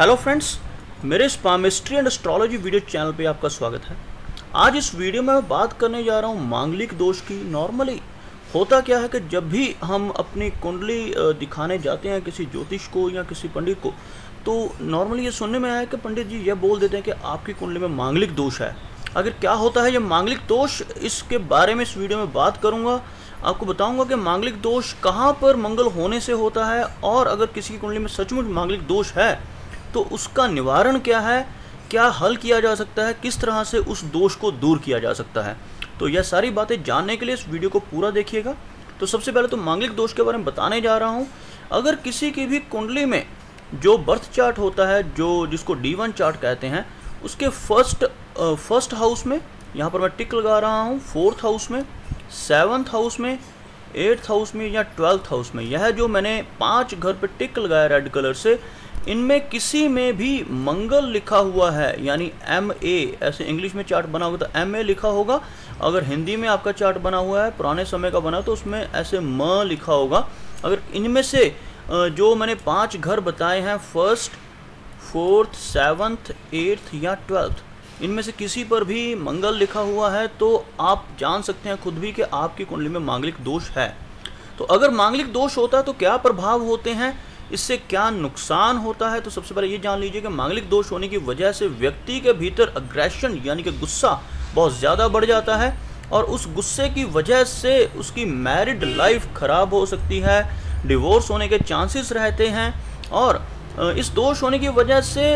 Hello friends, मेरे इस palmistry and astrology video channel पे आपका स्वागत है। आज इस वीडियो में मैं बात करने जा रहा हूँ मांगलिक दोष की। नॉर्मली होता क्या है कि जब भी हम अपनी कुंडली दिखाने जाते हैं किसी ज्योतिष को या किसी पंडित को, तो नॉर्मली ये सुनने में आया कि पंडित जी ये बोल देते हैं कि आपकी कुंडली में मांगलिक दोष है। अगर क्या होता है ये मांगलिक दोष, इसके बारे में इस वीडियो में बात करूँगा। आपको बताऊंगा कि मांगलिक दोष कहाँ पर मंगल होने से होता है, और अगर किसी की कुंडली में सचमुच मांगलिक दोष है तो उसका निवारण क्या है, क्या हल किया जा सकता है, किस तरह से उस दोष को दूर किया जा सकता है। तो यह सारी बातें जानने के लिए इस वीडियो को पूरा देखिएगा। तो सबसे पहले तो मांगलिक दोष के बारे में बताने जा रहा हूँ। अगर किसी की भी कुंडली में जो बर्थ चार्ट होता है, जो जिसको D1 चार्ट कहते हैं, उसके फर्स्ट हाउस में, यहाँ पर मैं टिक लगा रहा हूँ, 4th हाउस में, 7th हाउस में, 8th हाउस में या 12th हाउस में, यह जो मैंने 5 घर पे टिक लगाया रेड कलर से, इनमें किसी में भी मंगल लिखा हुआ है, यानी MA, ऐसे इंग्लिश में चार्ट बना होगा तो MA लिखा होगा। अगर हिंदी में आपका चार्ट बना हुआ है, पुराने समय का बना, तो उसमें ऐसे म लिखा होगा। अगर इनमें से जो मैंने 5 घर बताए हैं, 1st, 4th, 7th, 8th या 12th, इनमें से किसी पर भी मंगल लिखा हुआ है तो आप जान सकते हैं खुद भी कि आपकी कुंडली में मांगलिक दोष है। तो अगर मांगलिक दोष होता है तो क्या प्रभाव होते हैं, इससे क्या नुकसान होता है। तो सबसे पहले ये जान लीजिए कि मांगलिक दोष होने की वजह से व्यक्ति के भीतर अग्रेशन यानी कि गुस्सा बहुत ज़्यादा बढ़ जाता है, और उस गुस्से की वजह से उसकी मैरिड लाइफ खराब हो सकती है, डिवोर्स होने के चांसेस रहते हैं, और इस दोष होने की वजह से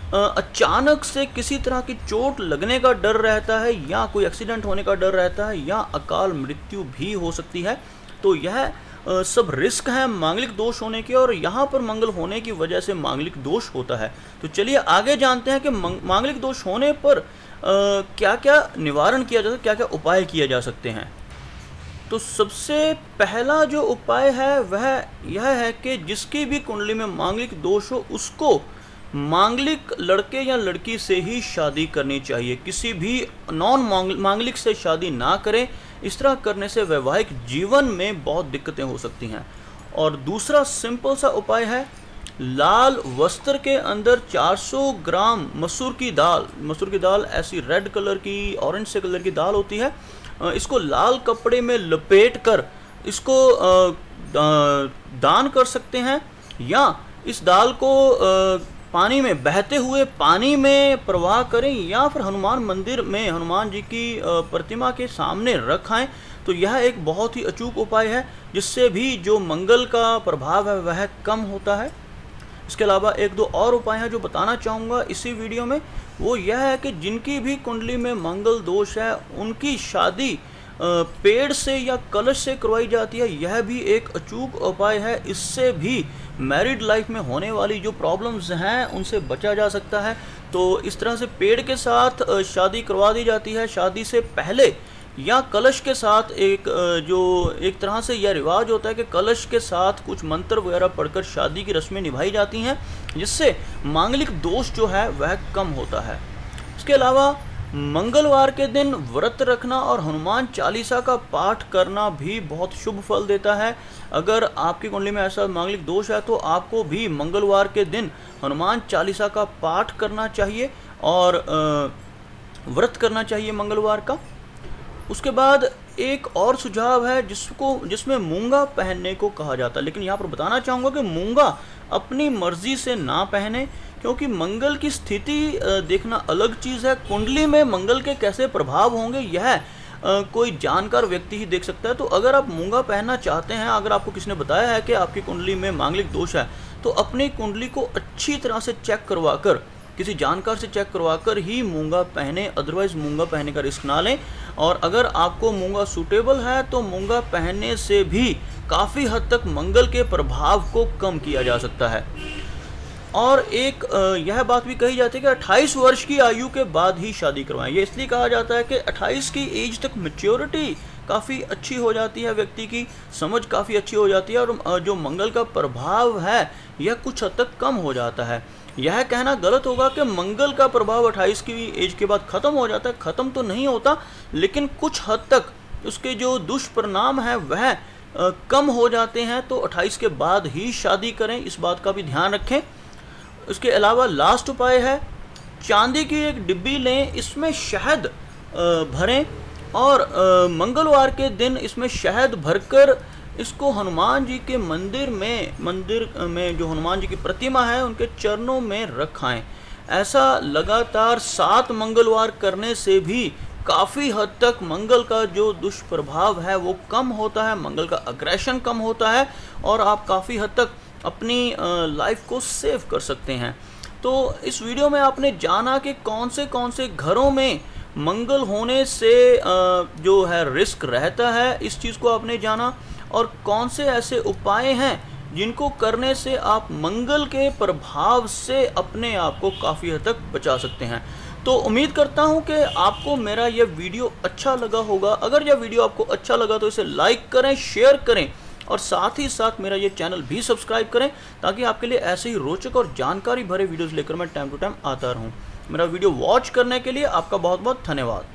अचानक से किसी तरह की चोट लगने का डर रहता है, या कोई एक्सीडेंट होने का डर रहता है, या अकाल मृत्यु भी हो सकती है। तो यह सब रिस्क हैं मांगलिक दोष होने के, और यहाँ पर मंगल होने की वजह से मांगलिक दोष होता है। तो चलिए आगे जानते हैं कि मांगलिक दोष होने पर क्या क्या निवारण किया जा सकता है, क्या क्या उपाय किए जा सकते हैं। तो सबसे पहला जो उपाय है वह यह है कि जिसकी भी कुंडली में मांगलिक दोष हो, उसको मांगलिक लड़के या लड़की से ही शादी करनी चाहिए। किसी भी नॉन मांगलिक से शादी ना करें। इस तरह करने से वैवाहिक जीवन में बहुत दिक्कतें हो सकती हैं। और दूसरा सिंपल सा उपाय है, लाल वस्त्र के अंदर 400 ग्राम मसूर की दाल ऐसी रेड कलर की, ऑरेंज से कलर की दाल होती है, इसको लाल कपड़े में लपेट कर इसको दान कर सकते हैं, या इस दाल को पानी में, बहते हुए पानी में प्रवाह करें, या फिर हनुमान मंदिर में हनुमान जी की प्रतिमा के सामने रखाएं। तो यह एक बहुत ही अचूक उपाय है, जिससे भी जो मंगल का प्रभाव है वह कम होता है। इसके अलावा एक दो और उपाय हैं जो बताना चाहूँगा इसी वीडियो में। वो यह है कि जिनकी भी कुंडली में मंगल दोष है, उनकी शादी पेड़ से या कलश से करवाई जाती है। यह भी एक अचूक उपाय है। इससे भी मैरिड लाइफ में होने वाली जो प्रॉब्लम्स हैं उनसे बचा जा सकता है। तो इस तरह से पेड़ के साथ शादी करवा दी जाती है शादी से पहले, या कलश के साथ एक तरह से यह रिवाज होता है कि कलश के साथ कुछ मंत्र वगैरह पढ़कर शादी की रस्में निभाई जाती हैं, जिससे मांगलिक दोष जो है वह कम होता है। इसके अलावा मंगलवार के दिन व्रत रखना और हनुमान चालीसा का पाठ करना भी बहुत शुभ फल देता है। अगर आपकी कुंडली में ऐसा मांगलिक दोष है तो आपको भी मंगलवार के दिन हनुमान चालीसा का पाठ करना चाहिए और व्रत करना चाहिए मंगलवार का। उसके बाद एक और सुझाव है जिसमें मूंगा पहनने को कहा जाता है, लेकिन यहाँ पर बताना चाहूँगा कि मूंगा अपनी मर्जी से ना पहने, क्योंकि मंगल की स्थिति देखना अलग चीज़ है। कुंडली में मंगल के कैसे प्रभाव होंगे यह कोई जानकार व्यक्ति ही देख सकता है। तो अगर आप मूंगा पहनना चाहते हैं, अगर आपको किसी ने बताया है कि आपकी कुंडली में मांगलिक दोष है, तो अपनी कुंडली को अच्छी तरह से चेक करवाकर, किसी जानकार से चेक करवाकर ही मूंगा पहने, अदरवाइज़ मूंगा पहनने का रिस्क ना लें। और अगर आपको मूंगा सूटेबल है तो मूंगा पहनने से भी काफ़ी हद तक मंगल के प्रभाव को कम किया जा सकता है। और एक यह बात भी कही जाती है कि 28 वर्ष की आयु के बाद ही शादी करवाएं। ये इसलिए कहा जाता है कि 28 की एज तक मैच्योरिटी काफ़ी अच्छी हो जाती है, व्यक्ति की समझ काफ़ी अच्छी हो जाती है, और जो मंगल का प्रभाव है यह कुछ हद तक कम हो जाता है। यह कहना गलत होगा कि मंगल का प्रभाव 28 की एज के बाद ख़त्म हो जाता है। ख़त्म तो नहीं होता, लेकिन कुछ हद तक उसके जो दुष्परिणाम हैं वह कम हो जाते हैं। तो 28 के बाद ही शादी करें, इस बात का भी ध्यान रखें। उसके अलावा लास्ट उपाय है, चांदी की एक डिब्बी लें, इसमें शहद भरें और मंगलवार के दिन इसमें शहद भरकर इसको हनुमान जी के मंदिर में जो हनुमान जी की प्रतिमा है उनके चरणों में रखाएं। ऐसा लगातार 7 मंगलवार करने से भी काफ़ी हद तक मंगल का जो दुष्प्रभाव है वो कम होता है, मंगल का अग्रेशन कम होता है और आप काफ़ी हद तक अपनी लाइफ को सेव कर सकते हैं। तो इस वीडियो में आपने जाना कि कौन से घरों में मंगल होने से जो है रिस्क रहता है, इस चीज़ को आपने जाना, और कौन से ऐसे उपाय हैं जिनको करने से आप मंगल के प्रभाव से अपने आप को काफ़ी हद तक बचा सकते हैं। तो उम्मीद करता हूं कि आपको मेरा यह वीडियो अच्छा लगा होगा। अगर यह वीडियो आपको अच्छा लगा तो इसे लाइक करें, शेयर करें और साथ ही साथ मेरा ये चैनल भी सब्सक्राइब करें, ताकि आपके लिए ऐसे ही रोचक और जानकारी भरे वीडियोस लेकर मैं टाइम टू टाइम आता रहूं। मेरा वीडियो वॉच करने के लिए आपका बहुत बहुत धन्यवाद।